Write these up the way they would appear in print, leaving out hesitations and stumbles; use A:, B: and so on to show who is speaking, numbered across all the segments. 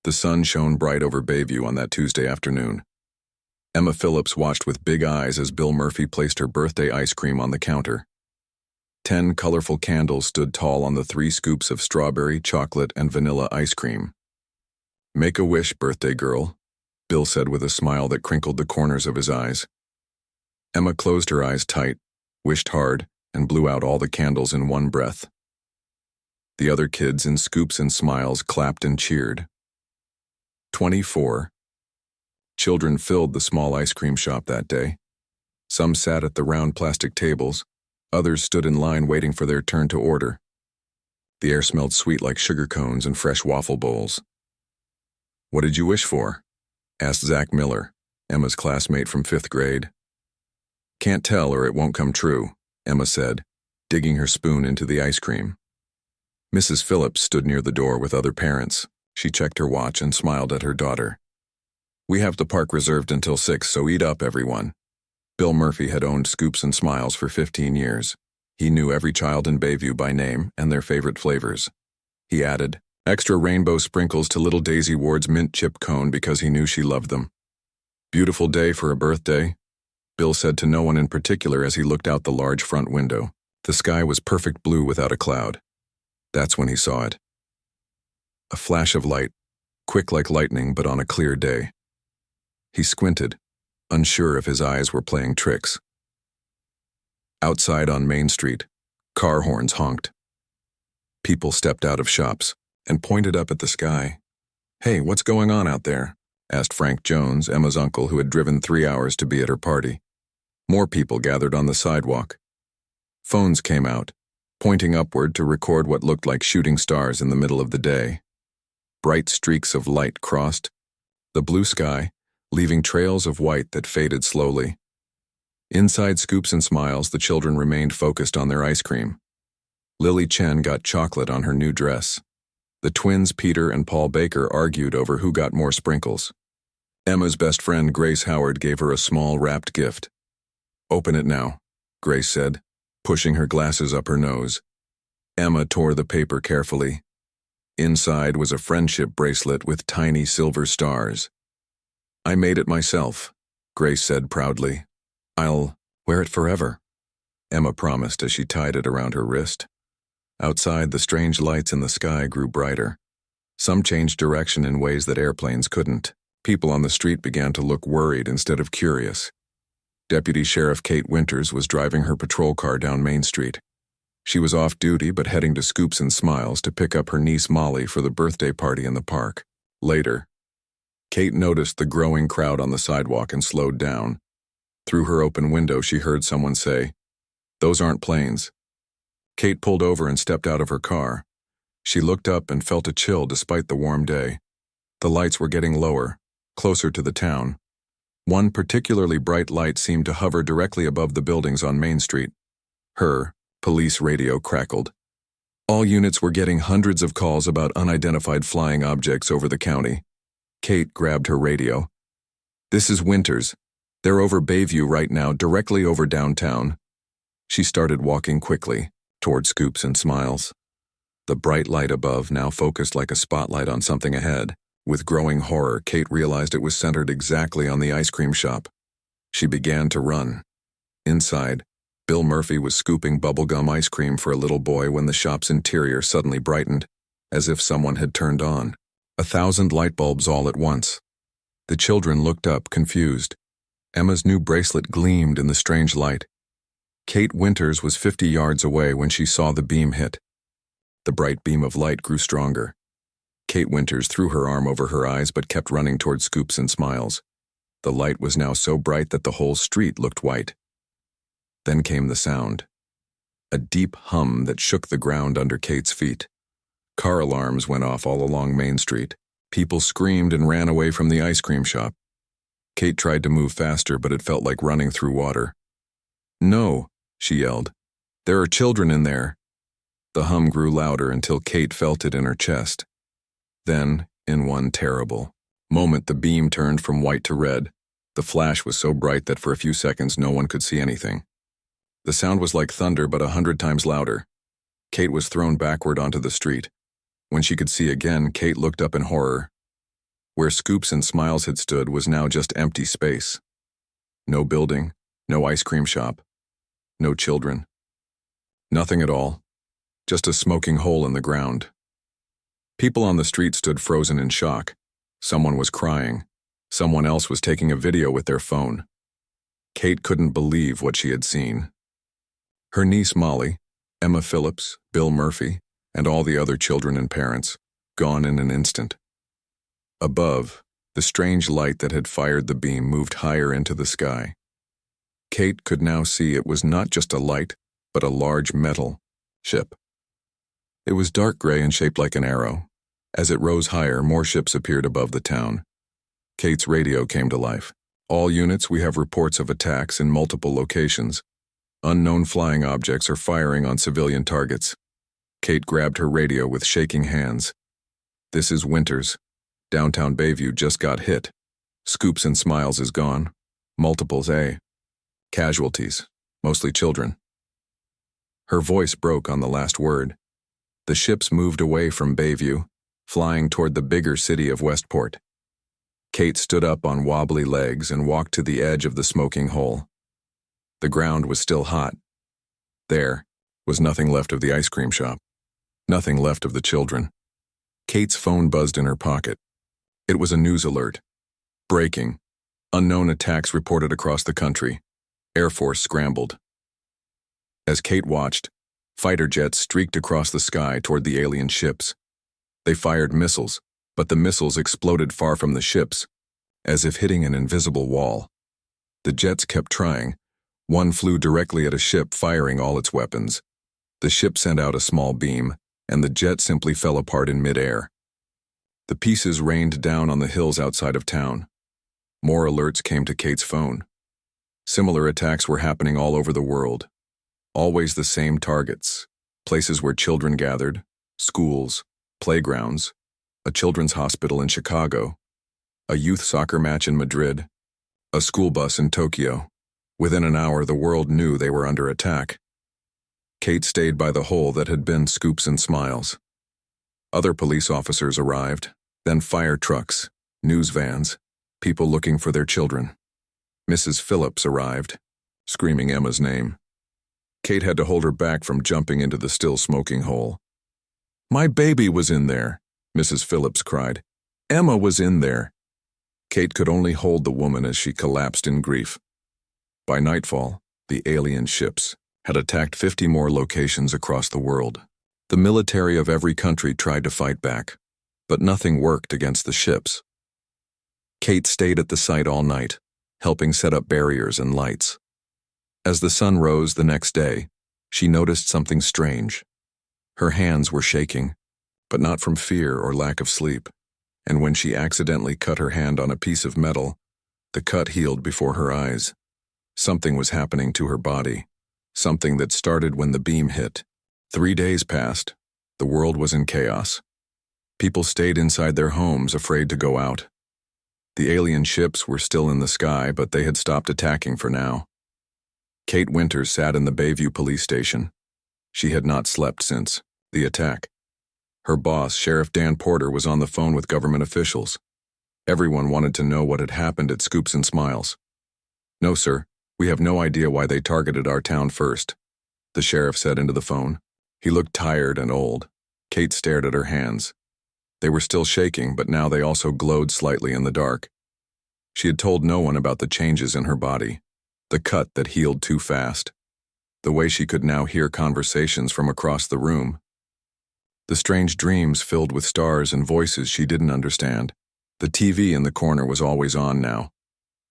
A: The sun shone bright over Bayview on that Tuesday afternoon. Emma Phillips watched with big eyes as Bill Murphy placed her birthday ice cream on the counter. 10 colorful candles stood tall on the 3 scoops of strawberry, chocolate, and vanilla ice cream. "Make a wish, birthday girl," Bill said with a smile that crinkled the corners of his eyes. Emma closed her eyes tight, wished hard, and blew out all the candles in one breath. The other kids in scoops and smiles clapped and cheered. 24. Children filled the small ice cream shop that day. Some sat at the round plastic tables, others stood in line waiting for their turn to order. The air smelled sweet like sugar cones and fresh waffle bowls. "What did you wish for?" asked Zach Miller, Emma's classmate from 5th grade. "Can't tell or it won't come true," Emma said, digging her spoon into the ice cream. Mrs. Phillips stood near the door with other parents. She checked her watch and smiled at her daughter. "We have the park reserved until 6, so eat up, everyone." Bill Murphy had owned Scoops and Smiles for 15 years. He knew every child in Bayview by name and their favorite flavors. He added extra rainbow sprinkles to little Daisy Ward's mint chip cone because he knew she loved them. "Beautiful day for a birthday," Bill said to no one in particular as he looked out the large front window. The sky was perfect blue without a cloud. That's when he saw it. A flash of light, quick like lightning but on a clear day. He squinted, unsure if his eyes were playing tricks. Outside on Main Street, car horns honked. People stepped out of shops and pointed up at the sky. "Hey, what's going on out there?" asked Frank Jones, Emma's uncle, who had driven 3 hours to be at her party. More people gathered on the sidewalk. Phones came out, pointing upward to record what looked like shooting stars in the middle of the day. Bright streaks of light crossed the blue sky, leaving trails of white that faded slowly. Inside Scoops and Smiles, the children remained focused on their ice cream. Lily Chen got chocolate on her new dress. The twins Peter and Paul Baker argued over who got more sprinkles. Emma's best friend Grace Howard gave her a small wrapped gift. "Open it now," Grace said, pushing her glasses up her nose. Emma tore the paper carefully. Inside was a friendship bracelet with tiny silver stars. "I made it myself," Grace said proudly. "I'll wear it forever," Emma promised as she tied it around her wrist. Outside, the strange lights in the sky grew brighter. Some changed direction in ways that airplanes couldn't. People on the street began to look worried instead of curious. Deputy Sheriff Kate Winters was driving her patrol car down Main Street. She was off duty but heading to Scoops and Smiles to pick up her niece Molly for the birthday party in the park. Later, Kate noticed the growing crowd on the sidewalk and slowed down. Through her open window, she heard someone say, "Those aren't planes." Kate pulled over and stepped out of her car. She looked up and felt a chill despite the warm day. The lights were getting lower, closer to the town. One particularly bright light seemed to hover directly above the buildings on Main Street. Her police radio crackled. All units were getting hundreds of calls about unidentified flying objects over the county. Kate grabbed her radio. "This is Winters. They're over Bayview right now, directly over downtown." She started walking quickly toward Scoops and Smiles. The bright light above now focused like a spotlight on something ahead. With growing horror, Kate realized it was centered exactly on the ice cream shop. She began to run. Inside, Bill Murphy was scooping bubblegum ice cream for a little boy when the shop's interior suddenly brightened, as if someone had turned on 1,000 light bulbs all at once. The children looked up, confused. Emma's new bracelet gleamed in the strange light. Kate Winters was 50 yards away when she saw the beam hit. The bright beam of light grew stronger. Kate Winters threw her arm over her eyes but kept running toward Scoops and Smiles. The light was now so bright that the whole street looked white. Then came the sound. A deep hum that shook the ground under Kate's feet. Car alarms went off all along Main Street. People screamed and ran away from the ice cream shop. Kate tried to move faster, but it felt like running through water. "No," she yelled. "There are children in there." The hum grew louder until Kate felt it in her chest. Then, in one terrible moment, the beam turned from white to red. The flash was so bright that for a few seconds no one could see anything. The sound was like thunder, but 100 times louder. Kate was thrown backward onto the street. When she could see again, Kate looked up in horror. Where Scoops and Smiles had stood was now just empty space. No building, no ice cream shop, no children. Nothing at all, just a smoking hole in the ground. People on the street stood frozen in shock. Someone was crying. Someone else was taking a video with their phone. Kate couldn't believe what she had seen. Her niece Molly, Emma Phillips, Bill Murphy, and all the other children and parents, gone in an instant. Above, the strange light that had fired the beam moved higher into the sky. Kate could now see it was not just a light, but a large metal ship. It was dark gray and shaped like an arrow. As it rose higher, more ships appeared above the town. Kate's radio came to life. All units, we have reports of attacks in multiple locations. Unknown flying objects are firing on civilian targets. Kate grabbed her radio with shaking hands. This is Winters. Downtown Bayview just got hit. Scoops and Smiles is gone. Multiples A. Casualties, mostly children. Her voice broke on the last word. The ships moved away from Bayview, flying toward the bigger city of Westport. Kate stood up on wobbly legs and walked to the edge of the smoking hole. The ground was still hot. There was nothing left of the ice cream shop. Nothing left of the children. Kate's phone buzzed in her pocket. It was a news alert. Breaking. Unknown attacks reported across the country. Air Force scrambled. As Kate watched, fighter jets streaked across the sky toward the alien ships. They fired missiles, but the missiles exploded far from the ships, as if hitting an invisible wall. The jets kept trying. One flew directly at a ship, firing all its weapons. The ship sent out a small beam, and the jet simply fell apart in midair. The pieces rained down on the hills outside of town. More alerts came to Kate's phone. Similar attacks were happening all over the world. Always the same targets, places where children gathered, schools, playgrounds, a children's hospital in Chicago, a youth soccer match in Madrid, a school bus in Tokyo. Within an hour, the world knew they were under attack. Kate stayed by the hole that had been Scoops and Smiles. Other police officers arrived, then fire trucks, news vans, people looking for their children. Mrs. Phillips arrived, screaming Emma's name. Kate had to hold her back from jumping into the still smoking hole. "My baby was in there," Mrs. Phillips cried. "Emma was in there." Kate could only hold the woman as she collapsed in grief. By nightfall, the alien ships had attacked 50 more locations across the world. The military of every country tried to fight back, but nothing worked against the ships. Kate stayed at the site all night, helping set up barriers and lights. As the sun rose the next day, she noticed something strange. Her hands were shaking, but not from fear or lack of sleep, and when she accidentally cut her hand on a piece of metal, the cut healed before her eyes. Something was happening to her body, something that started when the beam hit. 3 days passed. The world was in chaos. People stayed inside their homes, afraid to go out. The alien ships were still in the sky, but they had stopped attacking for now. Kate Winters sat in the Bayview police station. She had not slept since the attack. Her boss, Sheriff Dan Porter, was on the phone with government officials. Everyone wanted to know what had happened at Scoops and Smiles. "No, sir, we have no idea why they targeted our town first," the sheriff said into the phone. He looked tired and old. Kate stared at her hands. They were still shaking, but now they also glowed slightly in the dark. She had told no one about the changes in her body, the cut that healed too fast, the way she could now hear conversations from across the room, the strange dreams filled with stars and voices she didn't understand. The TV in the corner was always on now.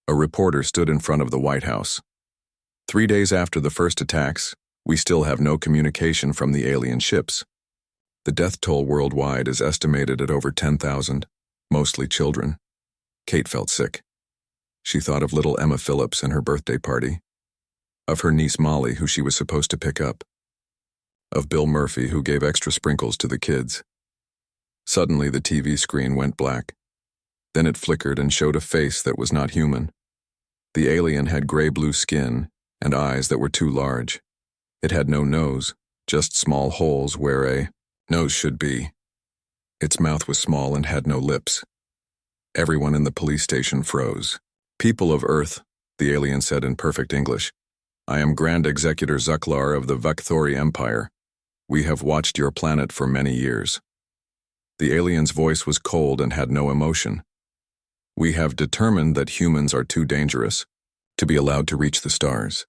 A: A reporter stood in front of the White House. 3 days after the first attacks, we still have no communication from the alien ships. The death toll worldwide is estimated at over 10,000, mostly children. Kate felt sick. She thought of little Emma Phillips and her birthday party, of her niece Molly, who she was supposed to pick up, of Bill Murphy, who gave extra sprinkles to the kids. Suddenly, the TV screen went black. Then it flickered and showed a face that was not human. The alien had gray-blue skin and eyes that were too large. It had no nose, just small holes where a nose should be. Its mouth was small and had no lips. Everyone in the police station froze. "People of Earth," the alien said in perfect English, "I am Grand Executor Zucklar of the Vekthori Empire. We have watched your planet for many years." The alien's voice was cold and had no emotion. "We have determined that humans are too dangerous to be allowed to reach the stars.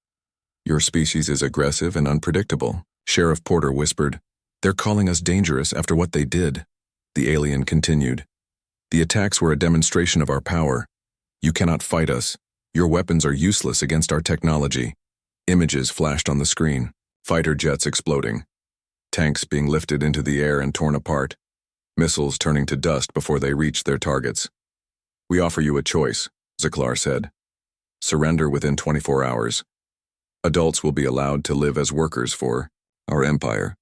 A: Your species is aggressive and unpredictable," Sheriff Porter whispered. "They're calling us dangerous after what they did." The alien continued. "The attacks were a demonstration of our power. You cannot fight us. Your weapons are useless against our technology." Images flashed on the screen. Fighter jets exploding. Tanks being lifted into the air and torn apart. Missiles turning to dust before they reached their targets. "We offer you a choice," Zucklar said. "Surrender within 24 hours. Adults will be allowed to live as workers for our empire."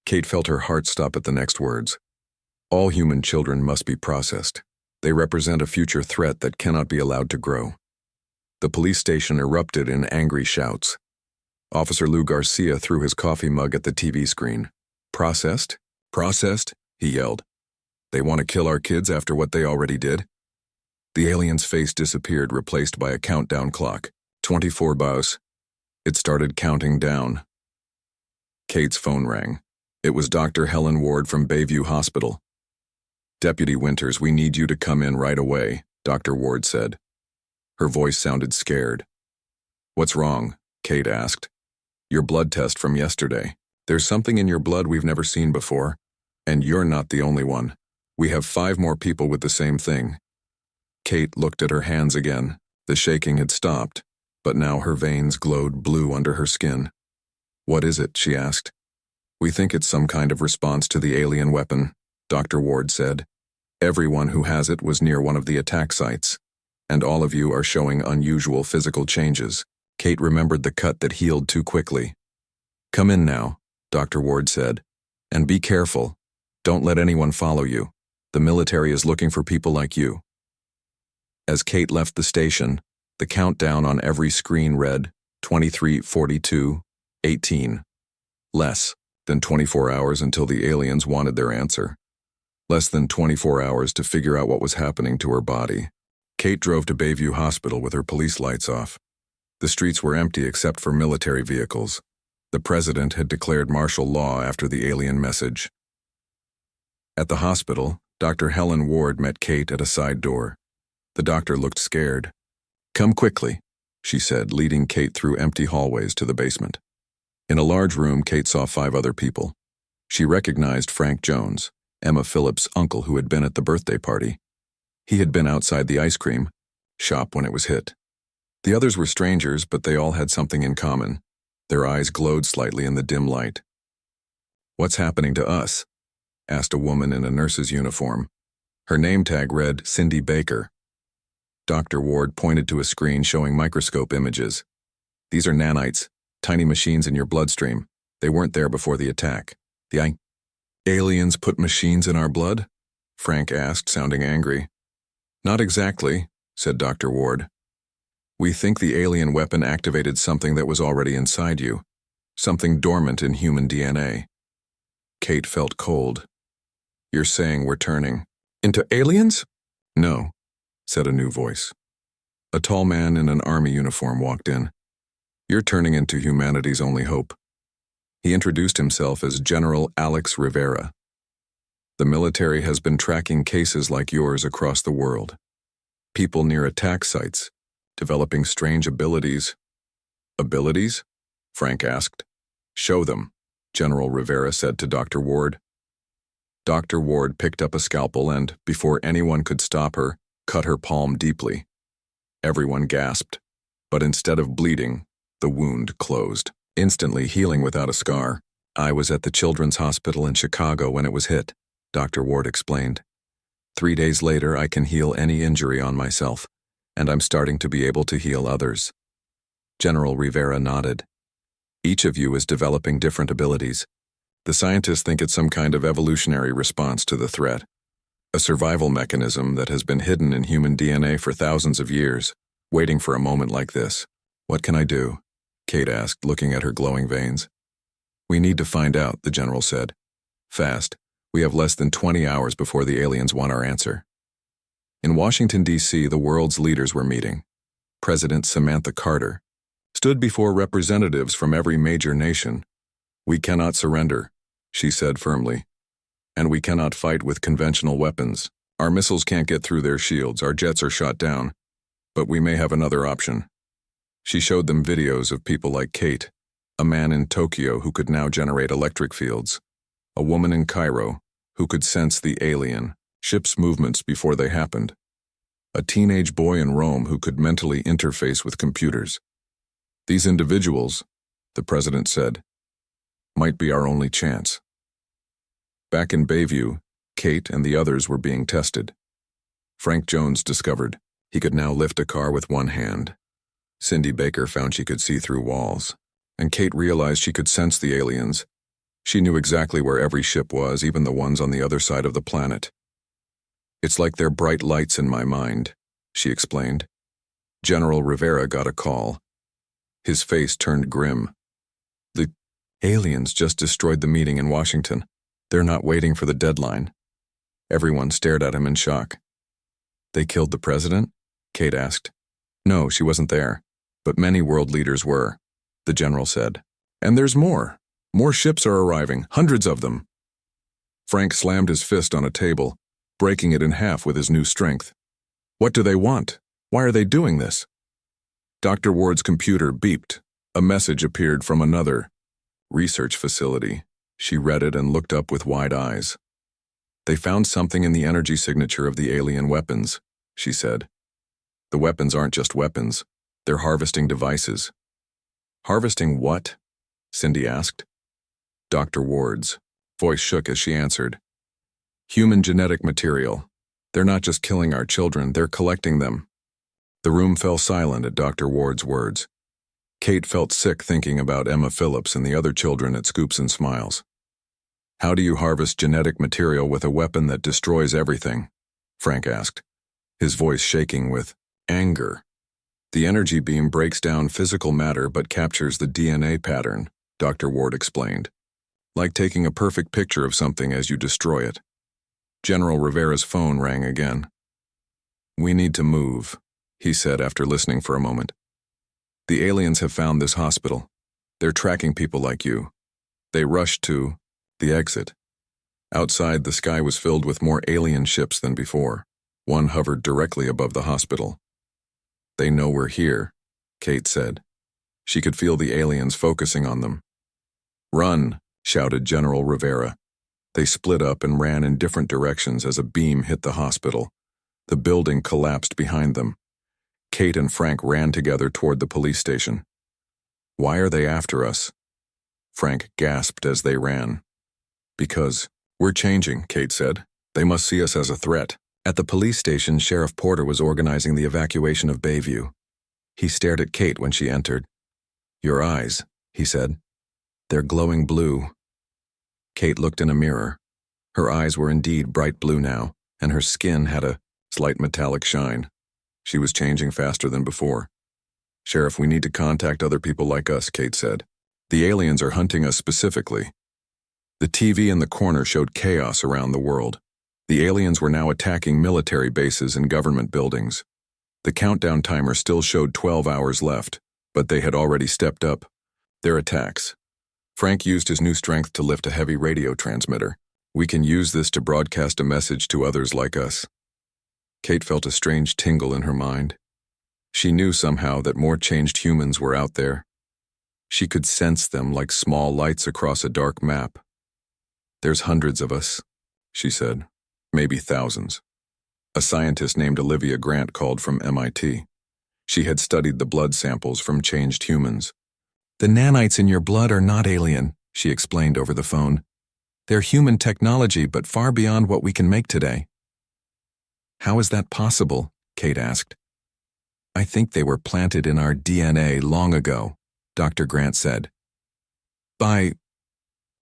A: Kate felt her heart stop at the next words. All human children must be processed. They represent a future threat that cannot be allowed to grow. The police station erupted in angry shouts. Officer Lou Garcia threw his coffee mug at the TV screen. "Processed? Processed?" he yelled. "They want to kill our kids after what they already did?" The alien's face disappeared, replaced by a countdown clock. 24 bows. It started counting down. Kate's phone rang. It was Dr. Helen Ward from Bayview Hospital. "Deputy Winters, we need you to come in right away," Dr. Ward said. Her voice sounded scared. "What's wrong?" Kate asked. "Your blood test from yesterday. There's something in your blood we've never seen before, and you're not the only one. We have 5 more people with the same thing." Kate looked at her hands again. The shaking had stopped, but now her veins glowed blue under her skin. "What is it?" she asked. "We think it's some kind of response to the alien weapon," Dr. Ward said. "Everyone who has it was near one of the attack sites, and all of you are showing unusual physical changes." Kate remembered the cut that healed too quickly. "Come in now," Dr. Ward said, "and be careful. Don't let anyone follow you. The military is looking for people like you." As Kate left the station, the countdown on every screen read 23:42, 18. Less than 24 hours until the aliens wanted their answer. Less than 24 hours to figure out what was happening to her body. Kate drove to Bayview Hospital with her police lights off. The streets were empty except for military vehicles. The president had declared martial law after the alien message. At the hospital, Dr. Helen Ward met Kate at a side door. The doctor looked scared. "Come quickly," she said, leading Kate through empty hallways to the basement. In a large room, Kate saw 5 other people. She recognized Frank Jones, Emma Phillips' uncle who had been at the birthday party. He had been outside the ice cream shop when it was hit. The others were strangers, but they all had something in common. Their eyes glowed slightly in the dim light. "What's happening to us?" asked a woman in a nurse's uniform. Her name tag read Cindy Baker. Dr. Ward pointed to a screen showing microscope images. "These are nanites, tiny machines in your bloodstream. They weren't there before the attack." "The aliens put machines in our blood?" Frank asked, sounding angry. "Not exactly," said Dr. Ward. "We think the alien weapon activated something that was already inside you, something dormant in human DNA." Kate felt cold. "You're saying we're turning into aliens?" "No," said a new voice. A tall man in an army uniform walked in. "You're turning into humanity's only hope." He introduced himself as General Alex Rivera. "The military has been tracking cases like yours across the world. People near attack sites, developing strange abilities." "Abilities?" Frank asked. "Show them," General Rivera said to Dr. Ward. Dr. Ward picked up a scalpel and, before anyone could stop her, cut her palm deeply. Everyone gasped, but instead of bleeding, the wound closed, instantly healing without a scar. "I was at the Children's Hospital in Chicago when it was hit," Dr. Ward explained. 3 days later, I can heal any injury on myself, and I'm starting to be able to heal others." General Rivera nodded. "Each of you is developing different abilities. The scientists think it's some kind of evolutionary response to the threat, a survival mechanism that has been hidden in human DNA for thousands of years, waiting for a moment like this." "What can I do?" Kate asked, looking at her glowing veins. "We need to find out," the general said. "Fast. We have less than 20 hours before the aliens want our answer." In Washington, D.C., the world's leaders were meeting. President Samantha Carter stood before representatives from every major nation. "We cannot surrender," she said firmly. "And we cannot fight with conventional weapons. Our missiles can't get through their shields, our jets are shot down. But we may have another option." She showed them videos of people like Kate, a man in Tokyo who could now generate electric fields, a woman in Cairo who could sense the alien ships' movements before they happened, a teenage boy in Rome who could mentally interface with computers. "These individuals," the president said, "might be our only chance." Back in Bayview, Kate and the others were being tested. Frank Jones discovered he could now lift a car with one hand. Cindy Baker found she could see through walls. And Kate realized she could sense the aliens. She knew exactly where every ship was, even the ones on the other side of the planet. "It's like they're bright lights in my mind," she explained. General Rivera got a call. His face turned grim. "The aliens just destroyed the meeting in Washington. They're not waiting for the deadline." Everyone stared at him in shock. "They killed the president?" Kate asked. "No, she wasn't there, but many world leaders were," the general said. "And there's more. More ships are arriving, hundreds of them." Frank slammed his fist on a table, breaking it in half with his new strength. "What do they want? Why are they doing this?" Dr. Ward's computer beeped. A message appeared from another research facility. She read it and looked up with wide eyes. "They found something in the energy signature of the alien weapons," she said. "The weapons aren't just weapons. They're harvesting devices." "Harvesting what?" Cindy asked. Dr. Ward's voice shook as she answered. "Human genetic material. They're not just killing our children, they're collecting them." The room fell silent at Dr. Ward's words. Kate felt sick thinking about Emma Phillips and the other children at Scoops and Smiles. "How do you harvest genetic material with a weapon that destroys everything?" Frank asked, his voice shaking with anger. "The energy beam breaks down physical matter but captures the DNA pattern," Dr. Ward explained. "Like taking a perfect picture of something as you destroy it." General Rivera's phone rang again. "We need to move," he said after listening for a moment. "The aliens have found this hospital. They're tracking people like you." They rushed to the exit. Outside, the sky was filled with more alien ships than before. One hovered directly above the hospital. "They know we're here," Kate said. She could feel the aliens focusing on them. "Run!" shouted General Rivera. They split up and ran in different directions as a beam hit the hospital. The building collapsed behind them. Kate and Frank ran together toward the police station. "Why are they after us?" Frank gasped as they ran. "Because we're changing," Kate said. "They must see us as a threat." At the police station, Sheriff Porter was organizing the evacuation of Bayview. He stared at Kate when she entered. "Your eyes," he said. "They're glowing blue." Kate looked in a mirror. Her eyes were indeed bright blue now, and her skin had a slight metallic shine. She was changing faster than before. "Sheriff, we need to contact other people like us," Kate said. "The aliens are hunting us specifically." The TV in the corner showed chaos around the world. The aliens were now attacking military bases and government buildings. The countdown timer still showed 12 hours left, but they had already stepped up their attacks. Frank used his new strength to lift a heavy radio transmitter. "We can use this to broadcast a message to others like us." Kate felt a strange tingle in her mind. She knew somehow that more changed humans were out there. She could sense them like small lights across a dark map. "There's hundreds of us," she said. "Maybe thousands." A scientist named Olivia Grant called from MIT. She had studied the blood samples from changed humans. "The nanites in your blood are not alien," she explained over the phone. "They're human technology, but far beyond what we can make today." "How is that possible?" Kate asked. "I think they were planted in our DNA long ago," Dr. Grant said. "By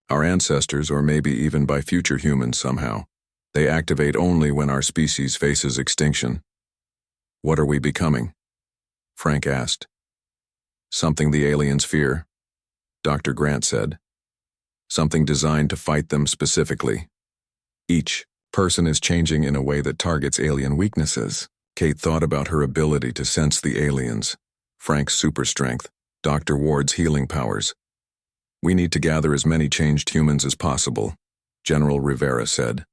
A: our ancestors, or maybe even by future humans somehow. They activate only when our species faces extinction." "What are we becoming?" Frank asked. "Something the aliens fear," Dr. Grant said. "Something designed to fight them specifically. Each person is changing in a way that targets alien weaknesses. Kate thought about her ability to sense the aliens, Frank's super strength, Dr. Ward's healing powers. We need to gather as many changed humans as possible, General Rivera said.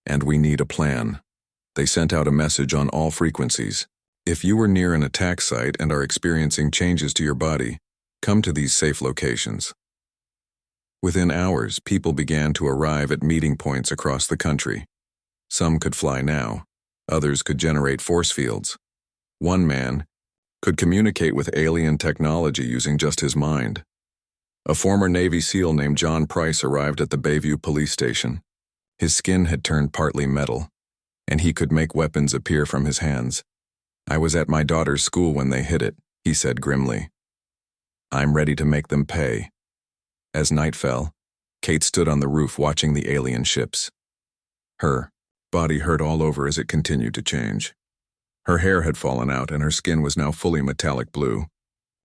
A: And we need a plan. They sent out a message on all frequencies. If you are near an attack site and are experiencing changes to your body, come to these safe locations. Within hours, people began to arrive at meeting points across the country. Some could fly now. Others could generate force fields. One man could communicate with alien technology using just his mind. A former Navy SEAL named John Price arrived at the Bayview police station. His skin had turned partly metal, and he could make weapons appear from his hands. I was at my daughter's school when they hit it, he said grimly. I'm ready to make them pay. As night fell, Kate stood on the roof watching the alien ships. Her body hurt all over as it continued to change. Her hair had fallen out and her skin was now fully metallic blue.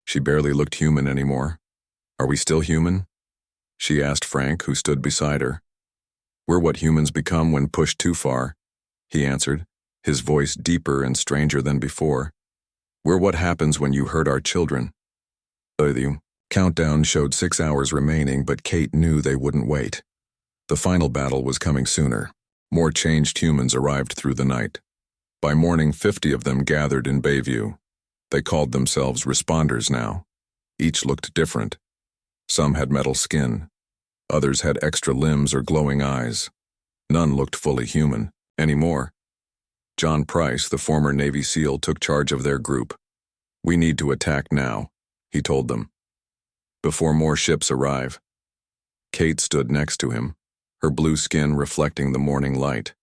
A: She barely looked human anymore. Are we still human? She asked Frank, who stood beside her. We're what humans become when pushed too far, he answered, his voice deeper and stranger than before. We're what happens when you hurt our children. The countdown showed 6 hours remaining, but Kate knew they wouldn't wait. The final battle was coming sooner. More changed humans arrived through the night. By morning, 50 of them gathered in Bayview. They called themselves responders now. Each looked different. Some had metal skin. Others had extra limbs or glowing eyes. None looked fully human anymore. John Price, the former Navy SEAL, took charge of their group. We need to attack now, he told them, before more ships arrive. Kate stood next to him, her blue skin reflecting the morning light.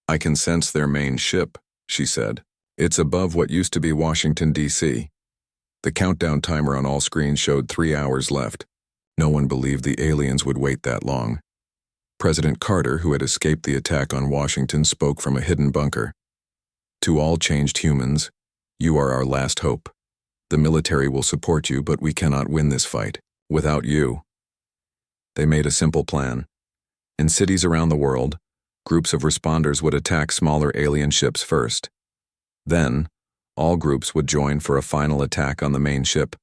A: I can sense their main ship, she said. It's above what used to be Washington, D.C. The countdown timer on all screens showed 3 hours left. No one believed the aliens would wait that long. President Carter, who had escaped the attack on Washington, spoke from a hidden bunker. To all changed humans, you are our last hope. The military will support you, but we cannot win this fight without you. They made a simple plan. In cities around the world, groups of responders would attack smaller alien ships first. Then, all groups would join for a final attack on the main ship.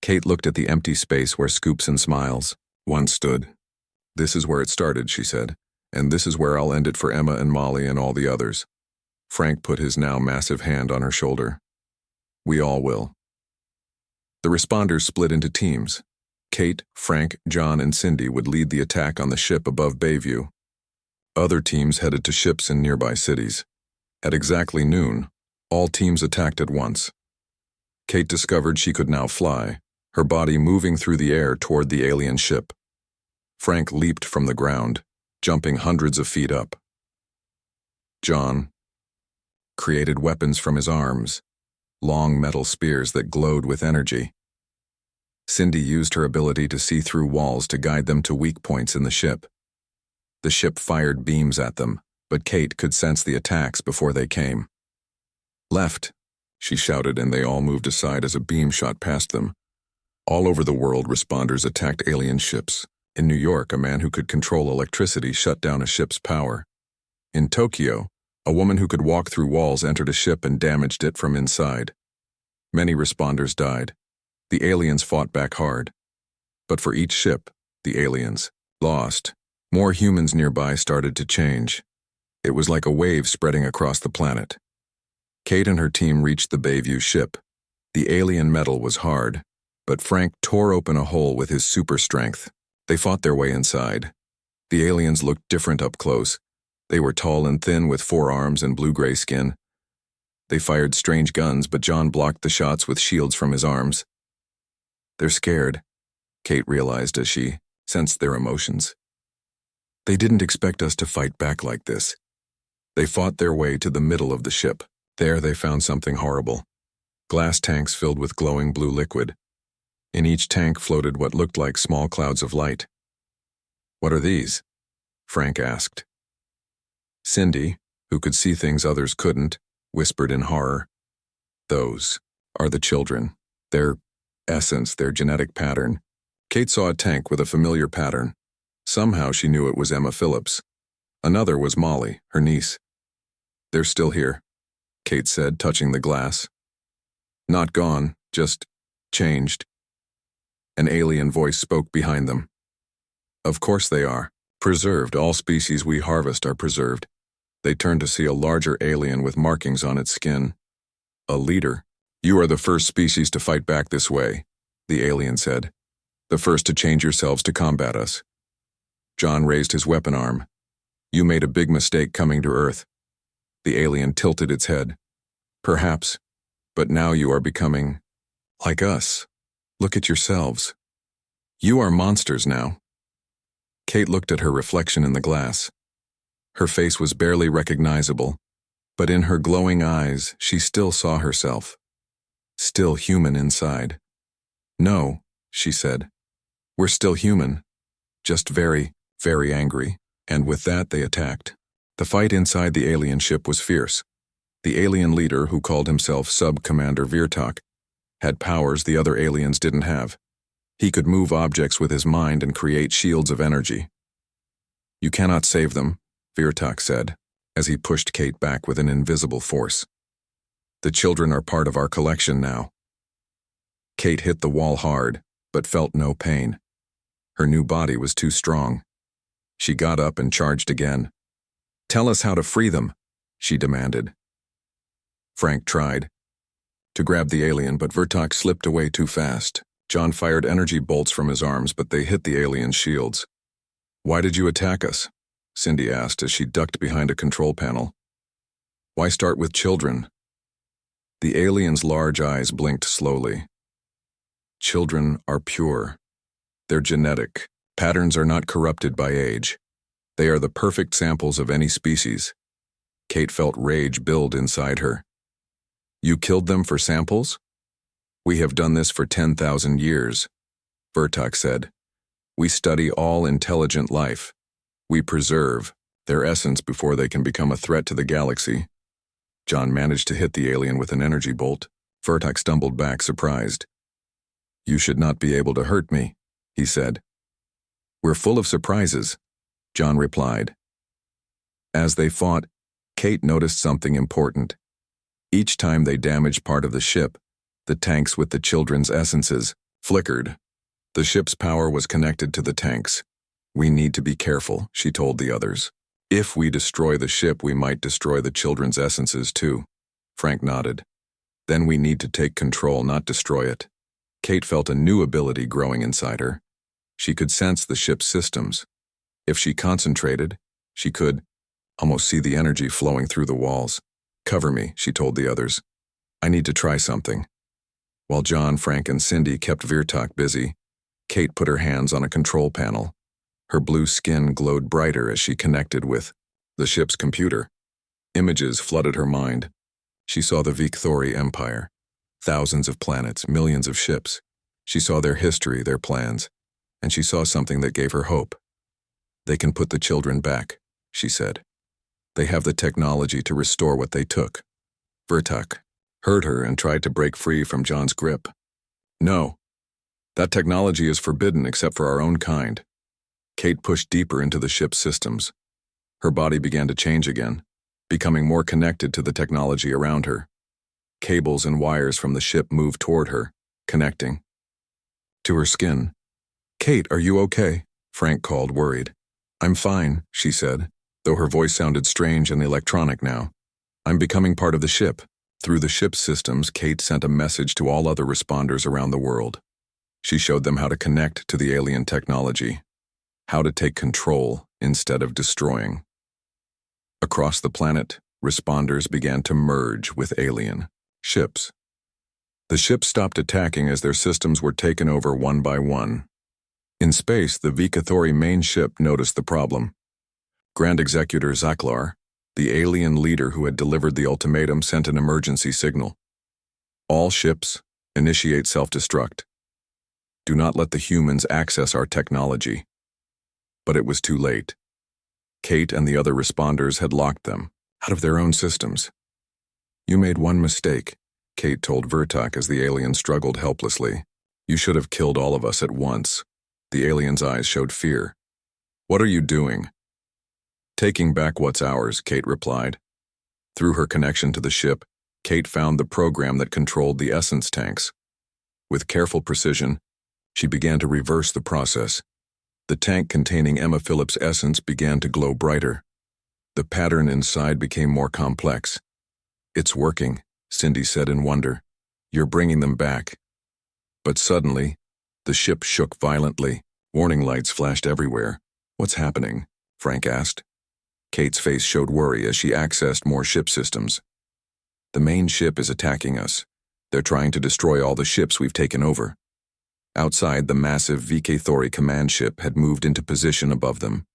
A: Kate looked at the empty space where Scoops and Smiles once stood. This is where it started, she said, and this is where I'll end it for Emma and Molly and all the others. Frank put his now massive hand on her shoulder. We all will. The responders split into teams. Kate, Frank, John, and Cindy would lead the attack on the ship above Bayview. Other teams headed to ships in nearby cities. At exactly noon, all teams attacked at once. Kate discovered she could now fly, her body moving through the air toward the alien ship. Frank leaped from the ground, jumping hundreds of feet up. John created weapons from his arms, long metal spears that glowed with energy. Cindy used her ability to see through walls to guide them to weak points in the ship. The ship fired beams at them, but Kate could sense the attacks before they came. Left, she shouted, and they all moved aside as a beam shot past them. All over the world, responders attacked alien ships. In New York, a man who could control electricity shut down a ship's power. In Tokyo, a woman who could walk through walls entered a ship and damaged it from inside. Many responders died. The aliens fought back hard. But for each ship, the aliens lost. More humans nearby started to change. It was like a wave spreading across the planet. Kate and her team reached the Bayview ship. The alien metal was hard, but Frank tore open a hole with his super strength. They fought their way inside. The aliens looked different up close. They were tall and thin with 4 arms and blue-gray skin. They fired strange guns, but John blocked the shots with shields from his arms. They're scared, Kate realized as she sensed their emotions. They didn't expect us to fight back like this. They fought their way to the middle of the ship. There they found something horrible. Glass tanks filled with glowing blue liquid. In each tank floated what looked like small clouds of light. What are these? Frank asked. Cindy, who could see things others couldn't, whispered in horror. Those are the children. Their essence, their genetic pattern. Kate saw a tank with a familiar pattern. Somehow she knew it was Emma Phillips. Another was Molly, her niece. "They're still here," Kate said, touching the glass. "Not gone, just changed." An alien voice spoke behind them. "Of course they are. Preserved. All species we harvest are preserved." They turned to see a larger alien with markings on its skin. "A leader. You are the first species to fight back this way," the alien said. "The first to change yourselves to combat us." John raised his weapon arm. "You made a big mistake coming to Earth." The alien tilted its head. "Perhaps, but now you are becoming like us. Look at yourselves. You are monsters now." Kate looked at her reflection in the glass. Her face was barely recognizable, but in her glowing eyes she still saw herself. Still human inside. "No," she said. "We're still human. Just very, very angry." And with that they attacked. The fight inside the alien ship was fierce. The alien leader, who called himself Sub-Commander Virtak, had powers the other aliens didn't have. He could move objects with his mind and create shields of energy. "You cannot save them," Virtak said, as he pushed Kate back with an invisible force. "The children are part of our collection now." Kate hit the wall hard, but felt no pain. Her new body was too strong. She got up and charged again. "Tell us how to free them," she demanded. Frank tried to grab the alien, but Virtak slipped away too fast. John fired energy bolts from his arms, but they hit the alien's shields. "Why did you attack us?" Cindy asked as she ducked behind a control panel. "Why start with children?" The alien's large eyes blinked slowly. "Children are pure. They're genetic. Patterns are not corrupted by age. They are the perfect samples of any species." Kate felt rage build inside her. "You killed them for samples?" "We have done this for 10,000 years, Virtak said. "We study all intelligent life. We preserve their essence before they can become a threat to the galaxy." John managed to hit the alien with an energy bolt. Virtak stumbled back, surprised. "You should not be able to hurt me," he said. "We're full of surprises," John replied. As they fought, Kate noticed something important. Each time they damaged part of the ship, the tanks with the children's essences flickered. The ship's power was connected to the tanks. "We need to be careful," she told the others. "If we destroy the ship, we might destroy the children's essences too." Frank nodded. "Then we need to take control, not destroy it." Kate felt a new ability growing inside her. She could sense the ship's systems. If she concentrated, she could almost see the energy flowing through the walls. "Cover me," she told the others. "I need to try something." While John, Frank, and Cindy kept Virtak busy, Kate put her hands on a control panel. Her blue skin glowed brighter as she connected with the ship's computer. Images flooded her mind. She saw the Victhori Empire. Thousands of planets, millions of ships. She saw their history, their plans, and she saw something that gave her hope. "They can put the children back," she said. "They have the technology to restore what they took." Virtak heard her and tried to break free from John's grip. "No, that technology is forbidden except for our own kind." Kate pushed deeper into the ship's systems. Her body began to change again, becoming more connected to the technology around her. Cables and wires from the ship moved toward her, connecting to her skin. "Kate, are you okay?" Frank called, worried. "I'm fine," she said, though her voice sounded strange and electronic now. "I'm becoming part of the ship." Through the ship's systems, Kate sent a message to all other responders around the world. She showed them how to connect to the alien technology, how to take control instead of destroying. Across the planet, responders began to merge with alien ships. The ships stopped attacking as their systems were taken over one by one. In space, the Victhori main ship noticed the problem. Grand Executor Zaklar, the alien leader who had delivered the ultimatum, sent an emergency signal. "All ships, initiate self-destruct. Do not let the humans access our technology." But it was too late. Kate and the other responders had locked them out of their own systems. "You made one mistake," Kate told Virtak as the alien struggled helplessly. "You should have killed all of us at once." The alien's eyes showed fear. "What are you doing?" Taking back what's ours, Kate replied. Through her connection to the ship, Kate found the program that controlled the essence tanks. With careful precision, she began to reverse the process. The tank containing Emma Phillips' essence began to glow brighter. The pattern inside became more complex. It's working, Cindy said in wonder. You're bringing them back. But suddenly, the ship shook violently. Warning lights flashed everywhere. What's happening? Frank asked. Kate's face showed worry as she accessed more ship systems. The main ship is attacking us. They're trying to destroy all the ships we've taken over. Outside, the massive Thori command ship had moved into position above them.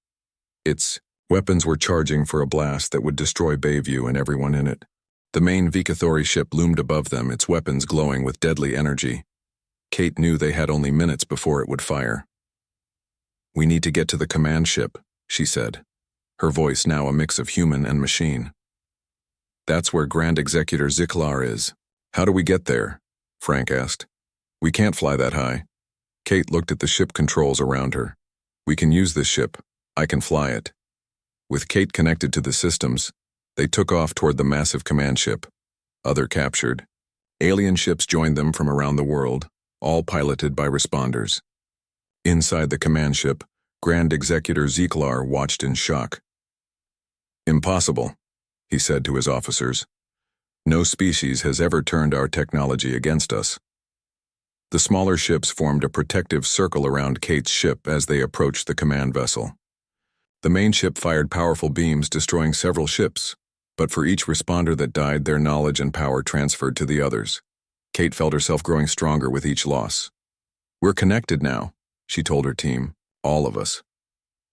A: Its weapons were charging for a blast that would destroy Bayview and everyone in it. The main Thori ship loomed above them, its weapons glowing with deadly energy. Kate knew they had only minutes before it would fire. We need to get to the command ship, she said, her voice now a mix of human and machine. That's where Grand Executor Ziklar is. How do we get there? Frank asked. We can't fly that high. Kate looked at the ship controls around her. We can use this ship. I can fly it. With Kate connected to the systems, they took off toward the massive command ship. Other captured. Alien ships joined them from around the world, all piloted by responders. Inside the command ship, Grand Executor Ziklar watched in shock. Impossible, he said to his officers. No species has ever turned our technology against us. The smaller ships formed a protective circle around Kate's ship as they approached the command vessel. The main ship fired powerful beams, destroying several ships, but for each responder that died, their knowledge and power transferred to the others. Kate felt herself growing stronger with each loss. We're connected now, she told her team, all of us.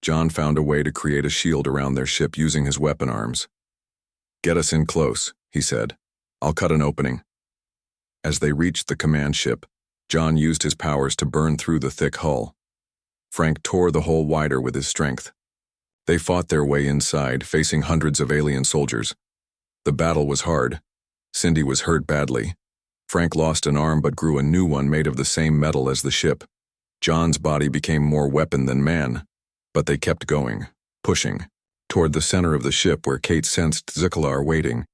A: John found a way to create a shield around their ship using his weapon arms. Get us in close, he said. I'll cut an opening. As they reached the command ship, John used his powers to burn through the thick hull. Frank tore the hole wider with his strength. They fought their way inside, facing hundreds of alien soldiers. The battle was hard. Cindy was hurt badly. Frank lost an arm but grew a new one made of the same metal as the ship. John's body became more weapon than man, but they kept going, pushing, toward the center of the ship where Kate sensed Ziklar waiting.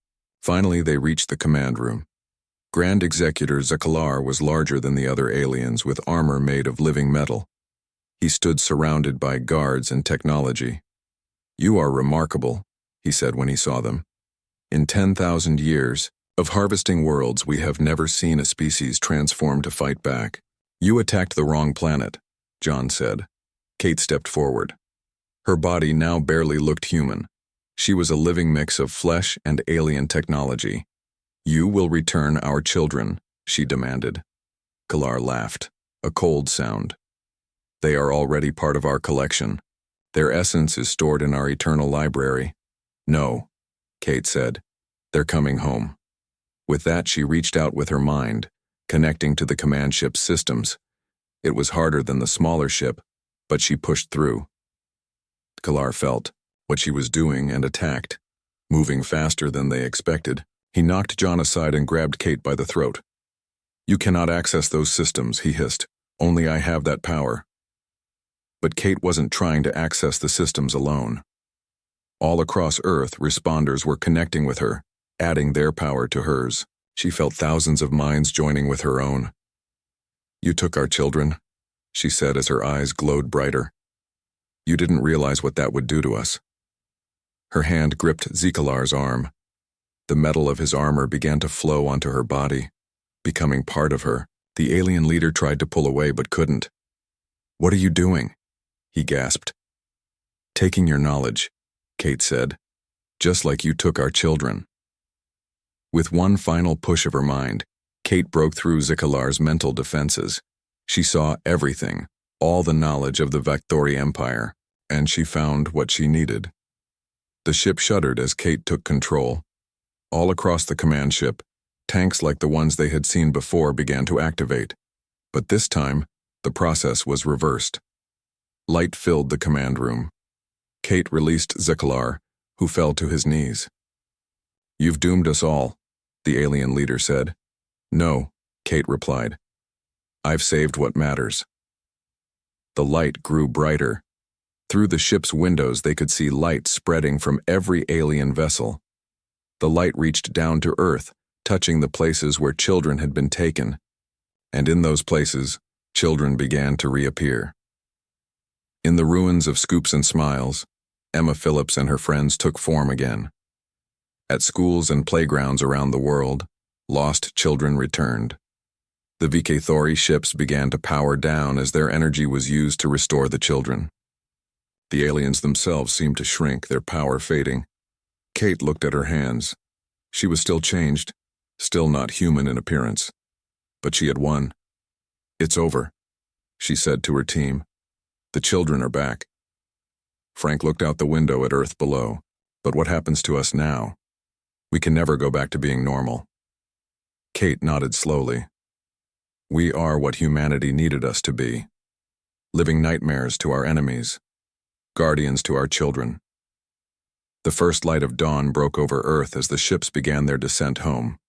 A: Finally, they reached the command room. Grand Executor Ziklar was larger than the other aliens with armor made of living metal. He stood surrounded by guards and technology. You are remarkable, he said when he saw them. In 10,000 years of harvesting worlds, we have never seen a species transform to fight back. You attacked the wrong planet, John said. Kate stepped forward. Her body now barely looked human. She was a living mix of flesh and alien technology. You will return our children, she demanded. Kalar laughed, a cold sound. They are already part of our collection. Their essence is stored in our eternal library. No, Kate said. They're coming home. With that, she reached out with her mind, connecting to the command ship's systems. It was harder than the smaller ship, but she pushed through. Kalar felt what she was doing and attacked. Moving faster than they expected, he knocked John aside and grabbed Kate by the throat. You cannot access those systems, he hissed. Only I have that power. But Kate wasn't trying to access the systems alone. All across Earth, responders were connecting with her, adding their power to hers. She felt thousands of minds joining with her own. You took our children, she said as her eyes glowed brighter. You didn't realize what that would do to us. Her hand gripped Zikalar's arm. The metal of his armor began to flow onto her body, becoming part of her. The alien leader tried to pull away but couldn't. What are you doing? He gasped. Taking your knowledge, Kate said, just like you took our children. With one final push of her mind, Kate broke through Zikalar's mental defenses. She saw everything, all the knowledge of the Vectori Empire, and she found what she needed. The ship shuddered as Kate took control. All across the command ship, tanks like the ones they had seen before began to activate. But this time, the process was reversed. Light filled the command room. Kate released Zikalar, who fell to his knees. You've doomed us all, the alien leader said. No, Kate replied. I've saved what matters. The light grew brighter. Through the ship's windows, they could see light spreading from every alien vessel. The light reached down to Earth, touching the places where children had been taken. And in those places, children began to reappear. In the ruins of Scoops and Smiles, Emma Phillips and her friends took form again. At schools and playgrounds around the world, lost children returned. The VK Thori ships began to power down as their energy was used to restore the children. The aliens themselves seemed to shrink, their power fading. Kate looked at her hands. She was still changed, still not human in appearance. But she had won. "It's over," she said to her team. "The children are back." Frank looked out the window at Earth below. "But what happens to us now? We can never go back to being normal." Kate nodded slowly. "We are what humanity needed us to be. Living nightmares to our enemies. Guardians to our children." The first light of dawn broke over Earth as the ships began their descent home.